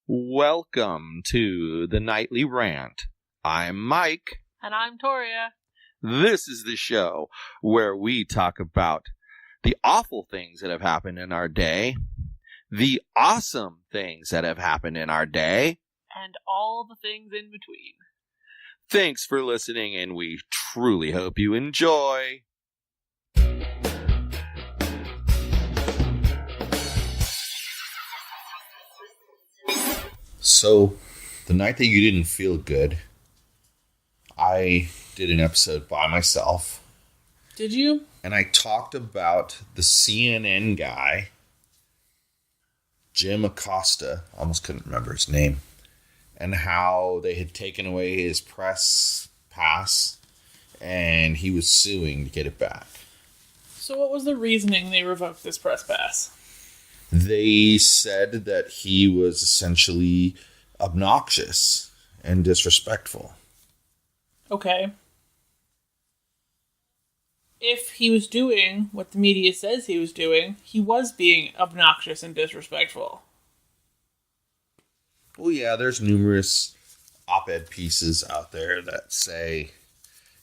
Welcome to the Nightly Rant. I'm Mike. And I'm Torya. This is the show where we talk about the awful things that have happened in our day, the awesome things that have happened in our day, and all the things in between. Thanks for listening, and we truly hope you enjoy. So, the night that you didn't feel good, I did an episode by myself. Did you? And I talked about the CNN guy, Jim Acosta, almost couldn't remember his name, and how they had taken away his press pass, and he was suing to get it back. So what was the reasoning they revoked this press pass? They said that he was essentially obnoxious and disrespectful. Okay. If he was doing what the media says he was doing, he was being obnoxious and disrespectful. Well, yeah, there's numerous op-ed pieces out there that say,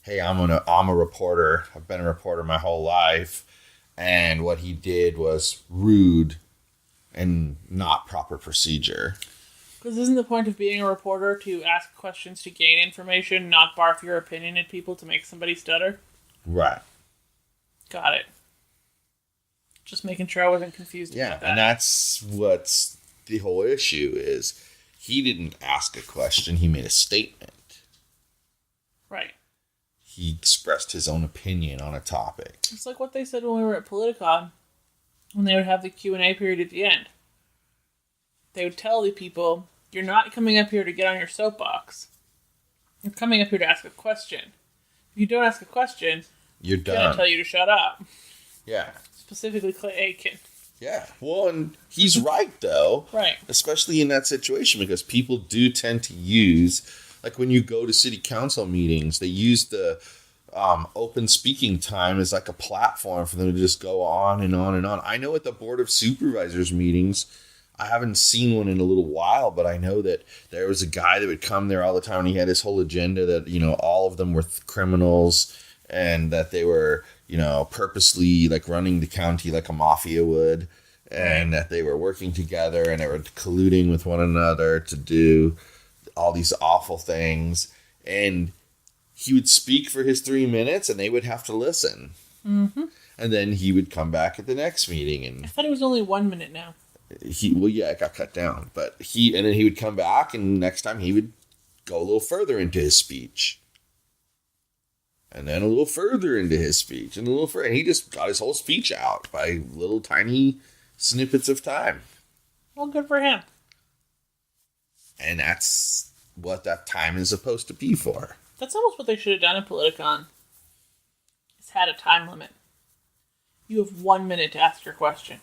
hey, I'm a reporter. I've been a reporter my whole life. And what he did was rude and not proper procedure. Because isn't the point of being a reporter to ask questions to gain information, not barf your opinion at people to make somebody stutter? Right. Got it. Just making sure I wasn't confused about that. And that's what's the whole issue is. He didn't ask a question. He made a statement. Right. He expressed his own opinion on a topic. It's like what they said when we were at Politicon, when they would have the Q&A period at the end. They would tell the people, you're not coming up here to get on your soapbox. You're coming up here to ask a question. If you don't ask a question, you're done. Going to tell you to shut up. Yeah. Specifically Clay Aiken. Yeah. Well, and he's right, though. Right. Especially in that situation, because people do tend to use, like when you go to city council meetings, they use the open speaking time as like a platform for them to just go on and on and on. I know at the Board of Supervisors meetings, I haven't seen one in a little while, but I know that there was a guy that would come there all the time, and he had his whole agenda that, all of them were criminals and that they were, purposely like running the county like a mafia would, and that they were working together and they were colluding with one another to do all these awful things. And he would speak for his 3 minutes and they would have to listen. Mm-hmm. And then he would come back at the next meeting. And I thought it was only 1 minute now. It got cut down. But then he would come back, and next time he would go a little further into his speech. And then a little further into his speech. And a little further. And he just got his whole speech out by little tiny snippets of time. Well, good for him. And that's what that time is supposed to be for. That's almost what they should have done at Politicon. It's had a time limit. You have 1 minute to ask your question.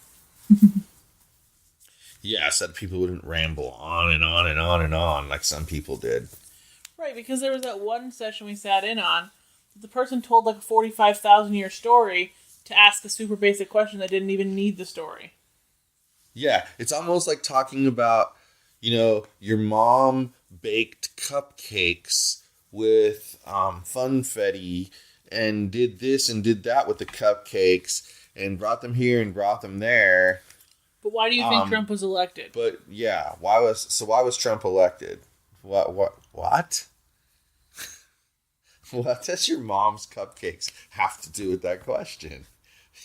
Yeah, so that people wouldn't ramble on and on and on and on like some people did. Right, because there was that one session we sat in on. The person told like a 45,000-year story to ask a super basic question that didn't even need the story. Yeah, it's almost like talking about, your mom baked cupcakes with funfetti and did this and did that with the cupcakes and brought them here and brought them there. But why do you think Trump was elected? But yeah, why was Trump elected? What? What does your mom's cupcakes have to do with that question?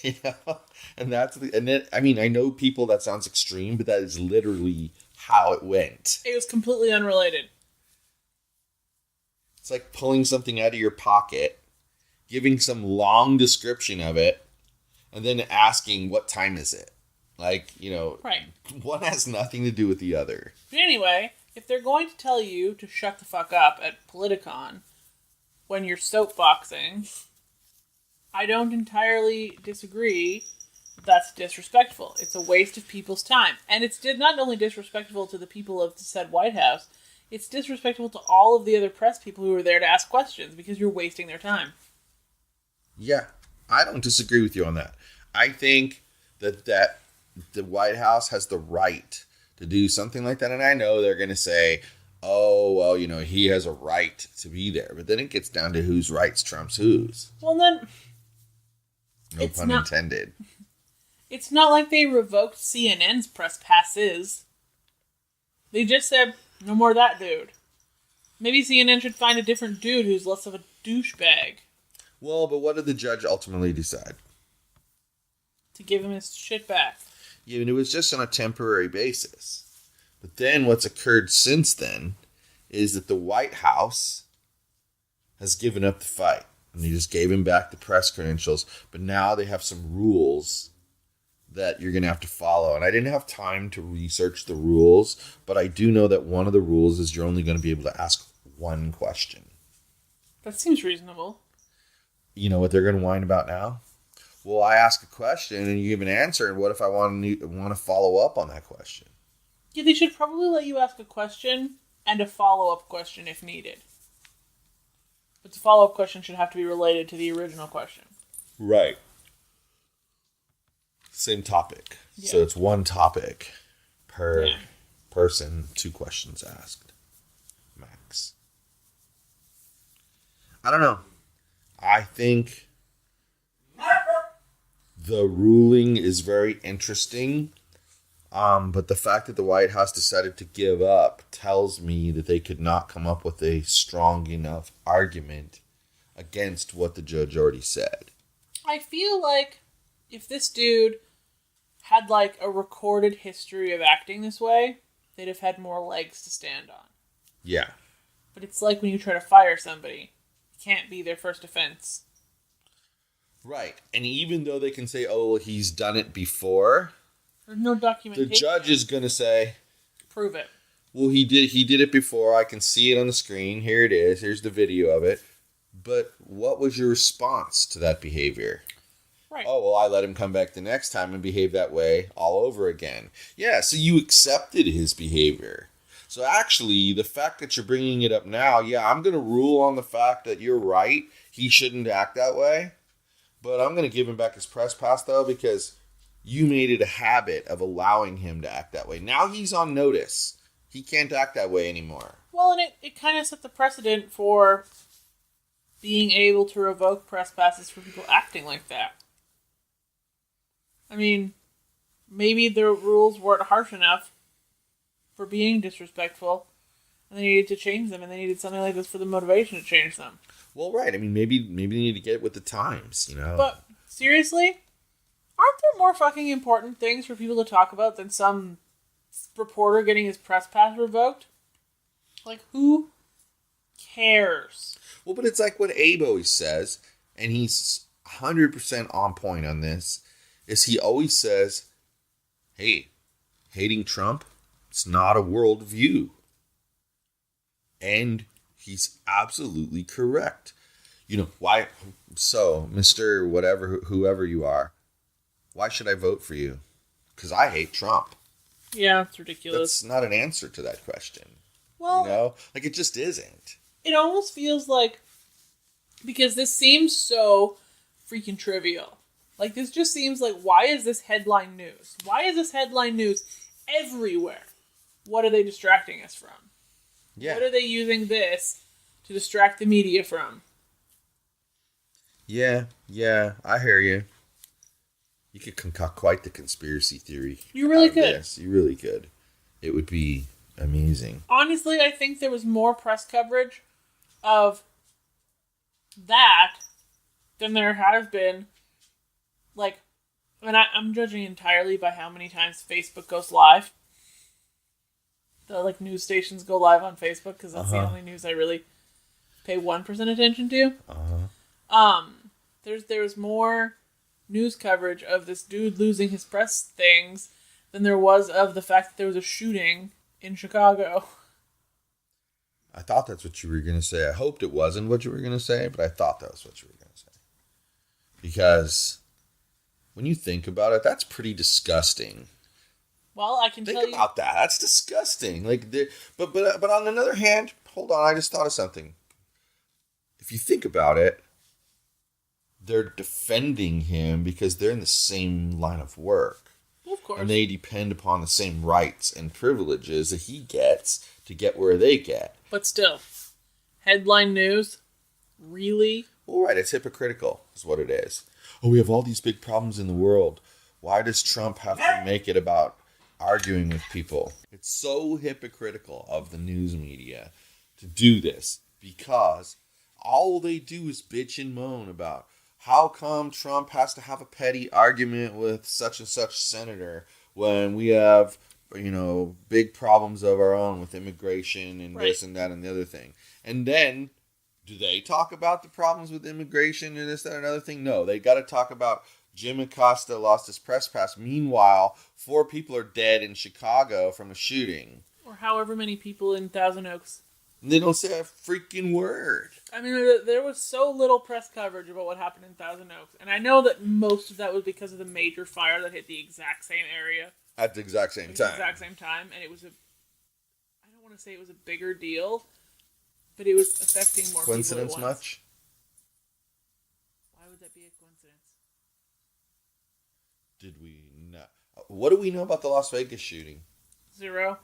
And I know people, that sounds extreme, but that is literally how it went. It was completely unrelated. It's like pulling something out of your pocket, giving some long description of it, and then asking what time is it? Like, right. One has nothing to do with the other. But anyway, if they're going to tell you to shut the fuck up at Politicon when you're soapboxing, I don't entirely disagree that's disrespectful. It's a waste of people's time. And it's not only disrespectful to the people of the said White House, it's disrespectful to all of the other press people who are there to ask questions because you're wasting their time. Yeah, I don't disagree with you on that. I think that the White House has the right to do something like that. And I know they're going to say, oh, well, he has a right to be there. But then it gets down to whose rights trumps whose. Well, then... No pun intended. It's not like they revoked CNN's press passes. They just said, no more of that dude. Maybe CNN should find a different dude who's less of a douchebag. Well, but what did the judge ultimately decide? To give him his shit back. Yeah, and it was just on a temporary basis. But then what's occurred since then is that the White House has given up the fight. And they just gave him back the press credentials. But now they have some rules that you're going to have to follow. And I didn't have time to research the rules, but I do know that one of the rules is you're only going to be able to ask one question. That seems reasonable. You know what they're going to whine about now? Well, I ask a question and you give an answer, and what if I want to follow up on that question? Yeah, they should probably let you ask a question and a follow-up question if needed. But the follow-up question should have to be related to the original question. Right. Same topic. Yeah. So it's one topic per person, 2 questions asked. Max. I don't know. I think the ruling is very interesting. But the fact that the White House decided to give up tells me that they could not come up with a strong enough argument against what the judge already said. I feel like if this dude had like a recorded history of acting this way, they'd have had more legs to stand on. Yeah. But it's like when you try to fire somebody, it can't be their first offense. Right. And even though they can say, oh, well, he's done it before, there's no documentation. the judge is going to say, prove it. Well, he did it before. I can see it on the screen. Here it is. Here's the video of it. But what was your response to that behavior? Right. Oh, well, I let him come back the next time and behave that way all over again. Yeah, so you accepted his behavior. So actually, the fact that you're bringing it up now, yeah, I'm going to rule on the fact that you're right. He shouldn't act that way. But I'm going to give him back his press pass, though, because you made it a habit of allowing him to act that way. Now he's on notice. He can't act that way anymore. Well, and it kind of set the precedent for being able to revoke press passes for people acting like that. I mean, maybe the rules weren't harsh enough for being disrespectful, and they needed to change them, and they needed something like this for the motivation to change them. Well, right. I mean, maybe they need to get with the times, you know? But, seriously? Aren't there more fucking important things for people to talk about than some reporter getting his press pass revoked? Like, who cares? Well, but it's like what Abe always says, and he's 100% on point on this, is he always says, hey, hating Trump, it's not a worldview. And he's absolutely correct. You know, why? So, Mr. Whatever, whoever you are, why should I vote for you? Because I hate Trump. Yeah, it's ridiculous. That's not an answer to that question. Well, you know, like it just isn't. It almost feels like, because this seems so freaking trivial. Like, this just seems like, why is this headline news? Why is this headline news everywhere? What are they distracting us from? Yeah. What are they using this to distract the media from? Yeah, I hear you. You could concoct quite the conspiracy theory. You really could. Yes, you really could. It would be amazing. Honestly, I think there was more press coverage of that than there has been. Like, I mean, I'm judging entirely by how many times Facebook goes live. The, like, news stations go live on Facebook, because that's the only news I really pay 1% attention to. There was more news coverage of this dude losing his press things than there was of the fact that there was a shooting in Chicago. I thought that's what you were going to say. I hoped it wasn't what you were going to say, but I thought that was what you were going to say. Because when you think about it, that's pretty disgusting. Well, I can tell you... Think about that. That's disgusting. Like, but on another hand, hold on, I just thought of something. If you think about it, they're defending him because they're in the same line of work. Well, of Of course. And they depend upon the same rights and privileges that he gets to get where they get. But still, headline news? Really? Well, right, it's hypocritical, is what it is. Oh, we have all these big problems in the world. Why does Trump have to make it about arguing with people? It's so hypocritical of the news media to do this because all they do is bitch and moan about how come Trump has to have a petty argument with such and such senator when we have, big problems of our own with immigration and this and that and the other thing. And then, do they talk about the problems with immigration and this, that, and another thing? No, they got to talk about Jim Acosta lost his press pass. Meanwhile, 4 people are dead in Chicago from a shooting. Or however many people in Thousand Oaks. And they don't say a freaking word. I mean, there was so little press coverage about what happened in Thousand Oaks. And I know that most of that was because of the major fire that hit the exact same area. At the exact same time. And it was I don't want to say it was a bigger deal, but it was affecting more people at once. Coincidence much? Why would that be a coincidence? Did we not? What do we know about the Las Vegas shooting? 0.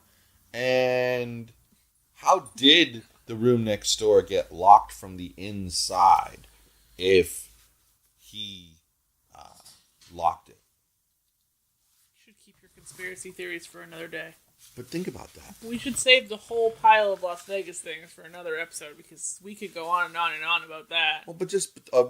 And how did the room next door get locked from the inside if he locked it? You should keep your conspiracy theories for another day. But think about that. We should save the whole pile of Las Vegas things for another episode because we could go on and on and on about that. Well, but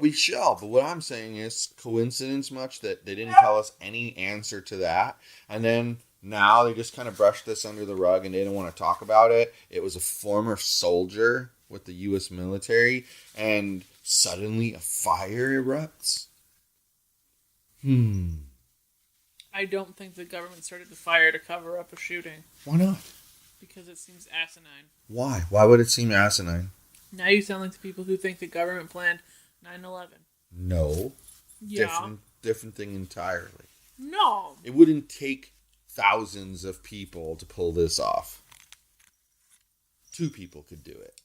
we shall. But what I'm saying is coincidence much that they didn't tell us any answer to that. And then now they just kind of brushed this under the rug and they didn't want to talk about it. It was a former soldier with the U.S. military and suddenly a fire erupts. I don't think the government started the fire to cover up a shooting. Why not? Because it seems asinine. Why? Why would it seem asinine? Now you sound like the people who think the government planned 9/11. No. Yeah. Different thing entirely. No. It wouldn't take thousands of people to pull this off. 2 people could do it.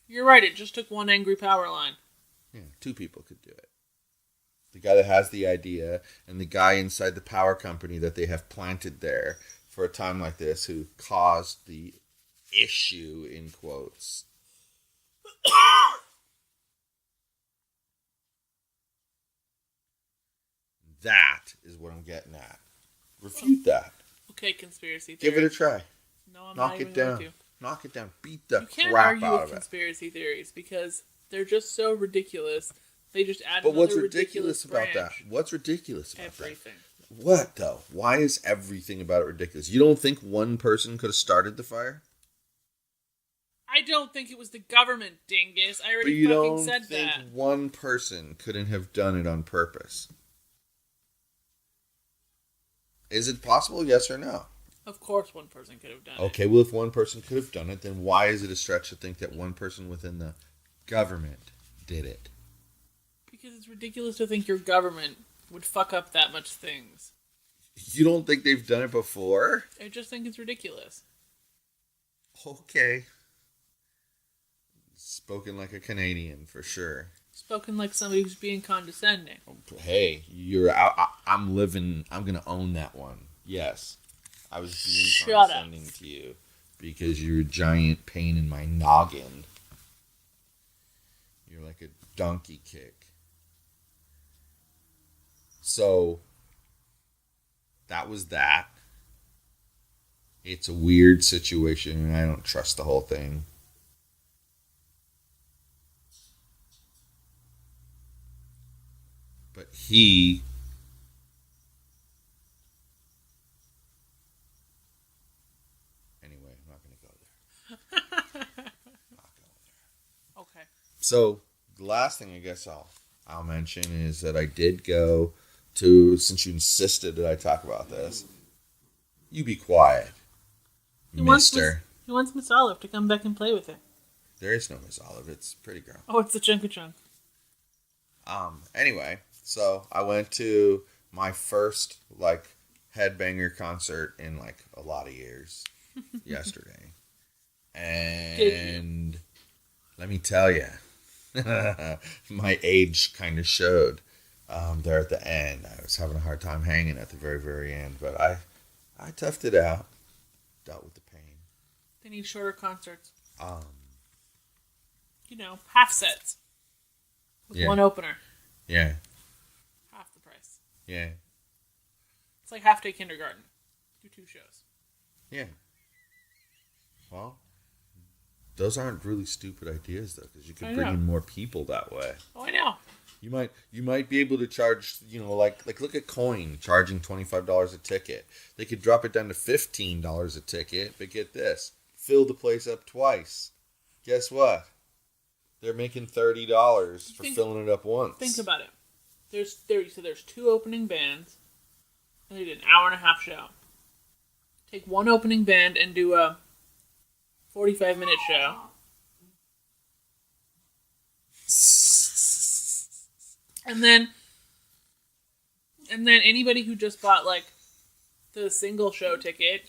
You're right, it just took one angry power line. Yeah, 2 people could do it. The guy that has the idea and the guy inside the power company that they have planted there for a time like this who caused the issue, in quotes. That is what I'm getting at. Refute that. Okay, conspiracy theory. Give it a try. No, I'm Knock not it even down. going to. Knock it down. Beat the You can't crap argue out with of it. conspiracy theories because they're just so ridiculous. They just add But another what's ridiculous about that? branch. What's ridiculous about Everything. that? What, though? Why is everything about it ridiculous? You don't think one person could have started the fire? I don't think it was the government, dingus. I But already you fucking don't said think that. one person couldn't have done it on purpose? Is it possible, yes or no? Of course one person could have done it. Okay, well, if one person could have done it, then why is it a stretch to think that one person within the government did it? Because it's ridiculous to think your government would fuck up that much things. You don't think they've done it before? I just think it's ridiculous. Okay. Spoken like a Canadian, for sure. Spoken like somebody who's being condescending. Hey, I'm going to own that one. Yes. I was being condescending to you because you're a giant pain in my noggin. You're like a donkey kick. So, that was that. It's a weird situation, and I don't trust the whole thing. But he... Anyway, I'm not going to go there. Not going there. Okay. So, the last thing I guess I'll mention is that I did go to, since you insisted that I talk about this, you be quiet, mister. He wants Miss Olive to come back and play with him. There is no Miss Olive. It's Pretty Girl. Oh, it's the Chunk-a-Chunk. Anyway, so I went to my first, headbanger concert in, a lot of years yesterday. And let me tell you, my age kind of showed. there at the end. I was having a hard time hanging at the very, very end, but I toughed it out. Dealt with the pain. They need shorter concerts. Um, Half sets. With one opener. Yeah. Half the price. Yeah. It's like half day kindergarten. Do 2 shows. Yeah. Well, those aren't really stupid ideas though, because you could bring in more people that way. Oh, I know. You might be able to charge, like look at Coin charging $25 a ticket. They could drop it down to $15 a ticket, but get this, fill the place up twice. Guess what? They're making $30 for filling it up once. Think about it. There's 2 opening bands, and they did an hour and a half show. Take one opening band and do a 45-minute show. And then anybody who just bought like the single show ticket,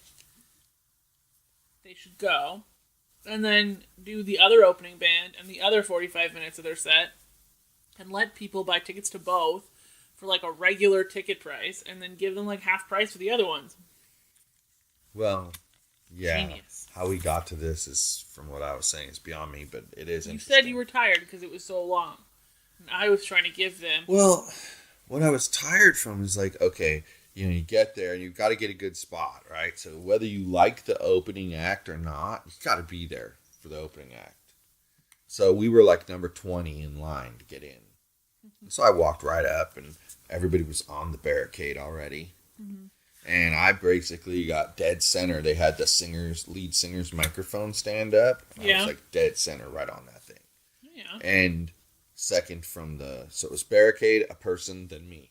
they should go. And then do the other opening band and the other 45 minutes of their set. And let people buy tickets to both for like a regular ticket price. And then give them like half price for the other ones. Well, yeah. Genius. How we got to this is, from what I was saying, is beyond me, but it is interesting. You said you were tired because it was so long. And I was trying to give them... Well, what I was tired from is like, okay, you get there and you've got to get a good spot, right? So whether you like the opening act or not, you got to be there for the opening act. So we were like number 20 in line to get in. So I walked right up and everybody was on the barricade already. Mm-hmm. And I basically got dead center. They had the lead singer's microphone stand up. I was like dead center right on that thing. Yeah. And second from so it was barricade, a person, then me.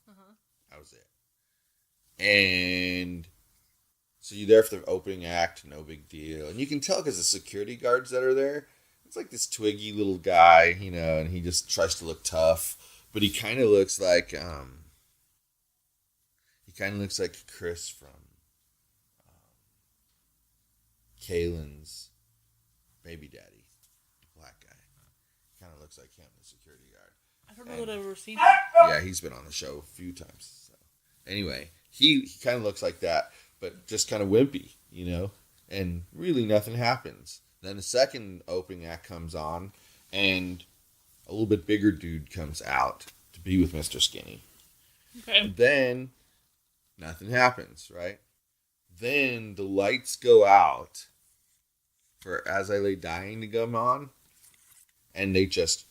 Uh-huh. That was it. And so you're there for the opening act, no big deal. And you can tell because the security guards that are there, it's like this twiggy little guy, and he just tries to look tough. But he kind of looks like... kind of looks like Chris from Kaylin's baby daddy, black guy. Kind of looks like him, the security guard. I don't know that I've ever seen him. Yeah, he's been on the show a few times. So. Anyway, he kind of looks like that, but just kind of wimpy, and really nothing happens. Then the second opening act comes on, and a little bit bigger dude comes out to be with Mr. Skinny. Okay. And then... nothing happens, right? Then the lights go out for As I Lay Dying to come on. And they just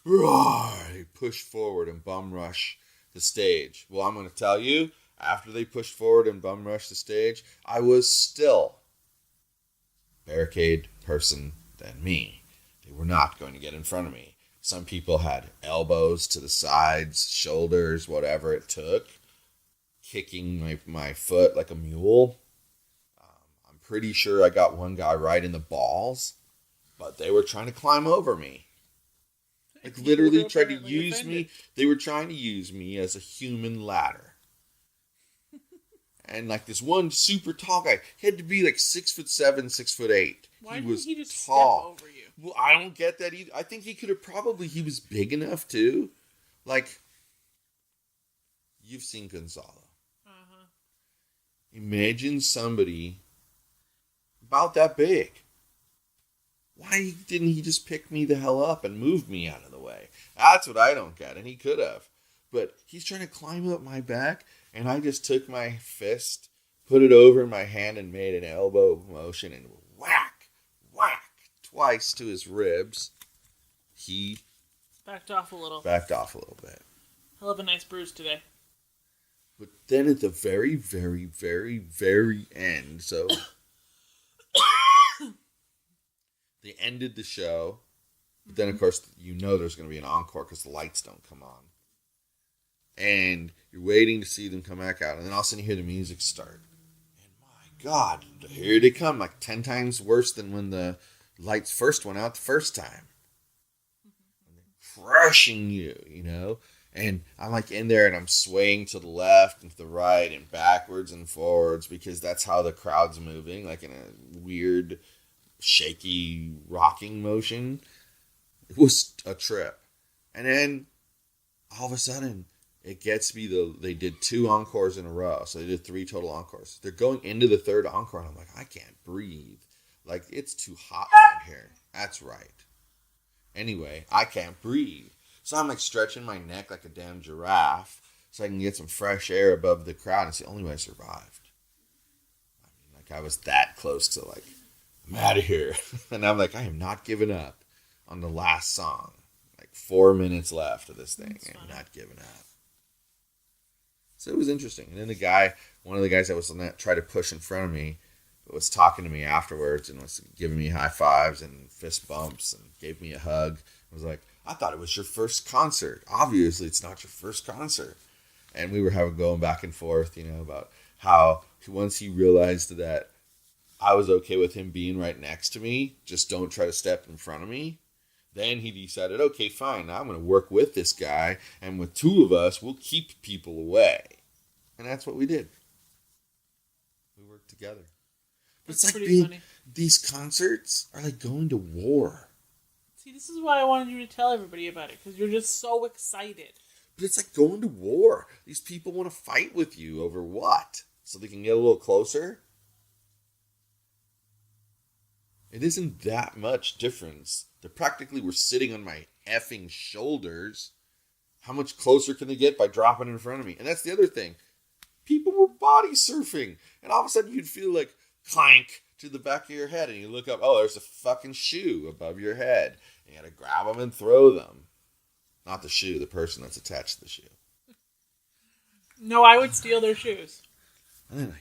they push forward and bum rush the stage. Well, I'm going to tell you, after they pushed forward and bum rushed the stage, I was still barricade, person, then me. They were not going to get in front of me. Some people had elbows to the sides, shoulders, whatever it took. Kicking my foot like a mule. I'm pretty sure I got one guy right in the balls, but they were trying to climb over me. Like literally tried to use me. They were trying to use me as a human ladder. And like this one super tall guy, he had to be like 6'7", 6'8". Why didn't he just tall. Step over you? Well, I don't get that either. I think he could have he was big enough too. Like, you've seen Gonzalo. Imagine somebody about that big. Why didn't he just pick me the hell up and move me out of the way? That's what I don't get, and he could have. But he's trying to climb up my back, and I just took my fist, put it over my hand, and made an elbow motion, and whack, whack, twice to his ribs. He backed off a little bit. He'll have a nice bruise today. But then at the very, very, very, very end, so they ended the show. But then, of course, there's going to be an encore because the lights don't come on. And you're waiting to see them come back out. And then all of a sudden you hear the music start. And my God, here they come. Like 10 times worse than when the lights first went out the first time. And they're crushing you, And I'm like in there and I'm swaying to the left and to the right and backwards and forwards because that's how the crowd's moving, like in a weird, shaky, rocking motion. It was a trip. And then all of a sudden, it gets me, they did 2 encores in a row. So they did 3 total encores. They're going into the 3rd encore, and I'm like, I can't breathe. Like, it's too hot down here. That's right. Anyway, I can't breathe. So I'm like stretching my neck like a damn giraffe so I can get some fresh air above the crowd. It's the only way I survived. I mean, like, I was that close to, like, I'm out of here. And I'm like, I am not giving up on the last song. Like, 4 minutes left of this thing. I'm not giving up. So it was interesting. And then one of the guys that was on that tried to push in front of me, was talking to me afterwards and was giving me high fives and fist bumps and gave me a hug. I was like, I thought it was your first concert. Obviously, it's not your first concert. And we were going back and forth, about how once he realized that I was okay with him being right next to me, just don't try to step in front of me. Then he decided, okay, fine, now I'm going to work with this guy, and with 2 of us, we'll keep people away. And that's what we did. We worked together. But it's like funny. These concerts are like going to war. See, this is why I wanted you to tell everybody about it, because you're just so excited. But it's like going to war. These people want to fight with you over what? So they can get a little closer? It isn't that much difference. They practically were sitting on my effing shoulders. How much closer can they get by dropping in front of me? And that's the other thing. People were body surfing. And all of a sudden you'd feel like clank to the back of your head. And you look up, oh, there's a fucking shoe above your head. You gotta grab them and throw them. Not the shoe, the person that's attached to the shoe. No, I would steal their shoes. And then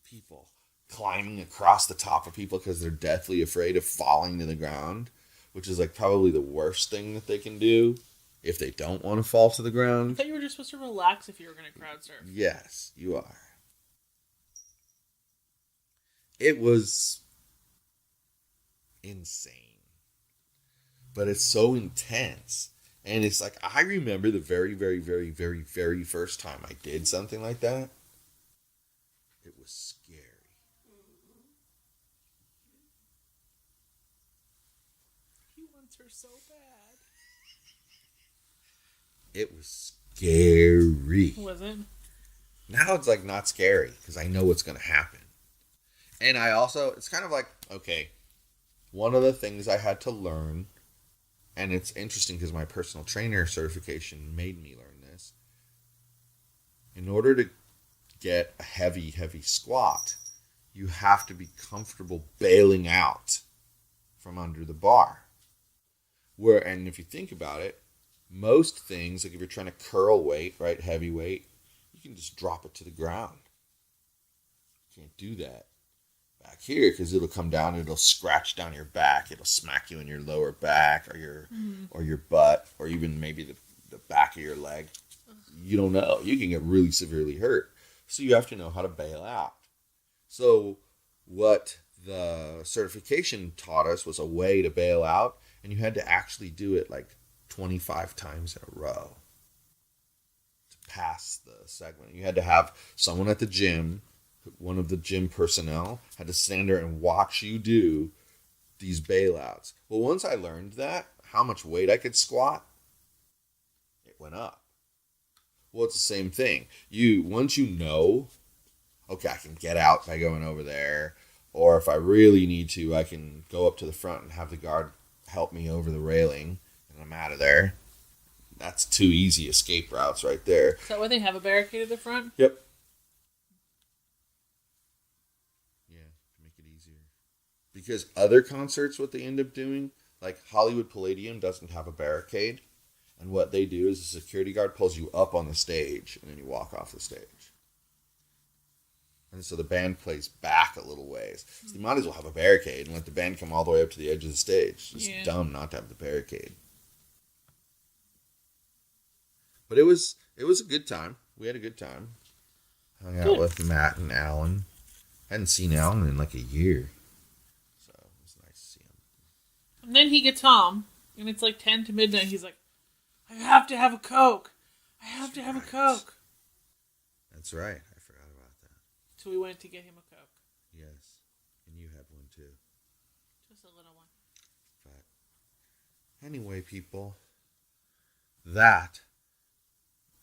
people climbing across the top of people because they're deathly afraid of falling to the ground, which is like probably the worst thing that they can do if they don't want to fall to the ground. I thought you were just supposed to relax if you were going to crowd surf. Yes, you are. It was insane. But it's so intense. And it's like, I remember the very, very, very, very, very first time I did something like that. It was scary. He wants her so bad. It was scary. Was it? Now it's like not scary because I know what's going to happen. And I also, it's kind of like, okay, one of the things I had to learn, and it's interesting because my personal trainer certification made me learn this. In order to get a heavy, heavy squat, you have to be comfortable bailing out from under the bar. And if you think about it, most things, like if you're trying to curl weight, right, heavy weight, you can just drop it to the ground. You can't do that back here because it'll come down and it'll scratch down your back. It'll smack you in your lower back or your butt or even maybe the back of your leg. You don't know. You can get really severely hurt. So you have to know how to bail out. So what the certification taught us was a way to bail out, and you had to actually do it like 25 times in a row to pass the segment. You had to have someone at the gym, one of the gym personnel, had to stand there and watch you do these bailouts. Well, once I learned that, how much weight I could squat, it went up. Well, it's the same thing. Once you know, okay, I can get out by going over there, or if I really need to, I can go up to the front and have the guard help me over the railing, and I'm out of there. That's 2 easy escape routes right there. Is that why they have a barricade at the front? Yep. Yeah, to make it easier. Because other concerts, what they end up doing, like Hollywood Palladium doesn't have a barricade. And what they do is the security guard pulls you up on the stage, and then you walk off the stage. And so the band plays back a little ways. So they might as well have a barricade and let the band come all the way up to the edge of the stage. It's just dumb not to have the barricade. But it was a good time. We had a good time. Hung out with Matt and Alan. Hadn't seen Alan in like a year. So it was nice to see him. And then he gets home, and it's like 10 to midnight. He's like, I have to have a Coke. I have to have a Coke. That's right. I forgot about that. So we went to get him a Coke. Yes. And you had one too. Just a little one. But anyway, people, that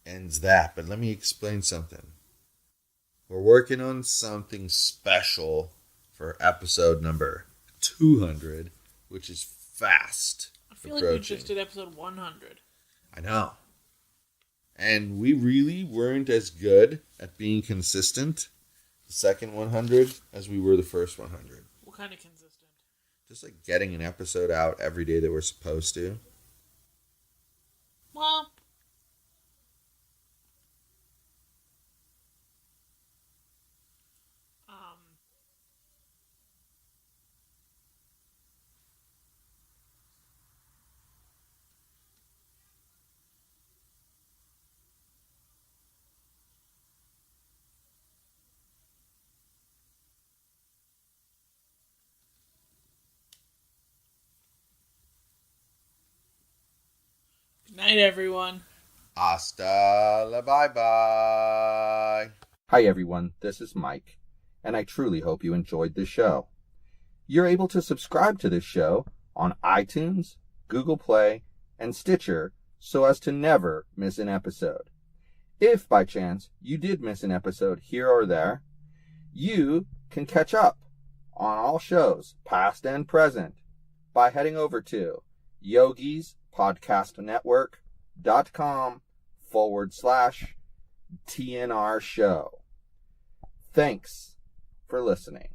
ends that. But let me explain something. We're working on something special for episode number 200, which is fast I feel approaching. like we just did episode 100. I know. And we really weren't as good at being consistent the second 100 as we were the first 100. What kind of consistent? Just like getting an episode out every day that we're supposed to. Well, good night, everyone. Hasta la bye-bye. Hi everyone, this is Mike, and I truly hope you enjoyed this show. You're able to subscribe to this show on iTunes, Google Play, and Stitcher so as to never miss an episode. If by chance you did miss an episode here or there, you can catch up on all shows, past and present, by heading over to yogispodcastnetwork.com/TNR show. Thanks for listening.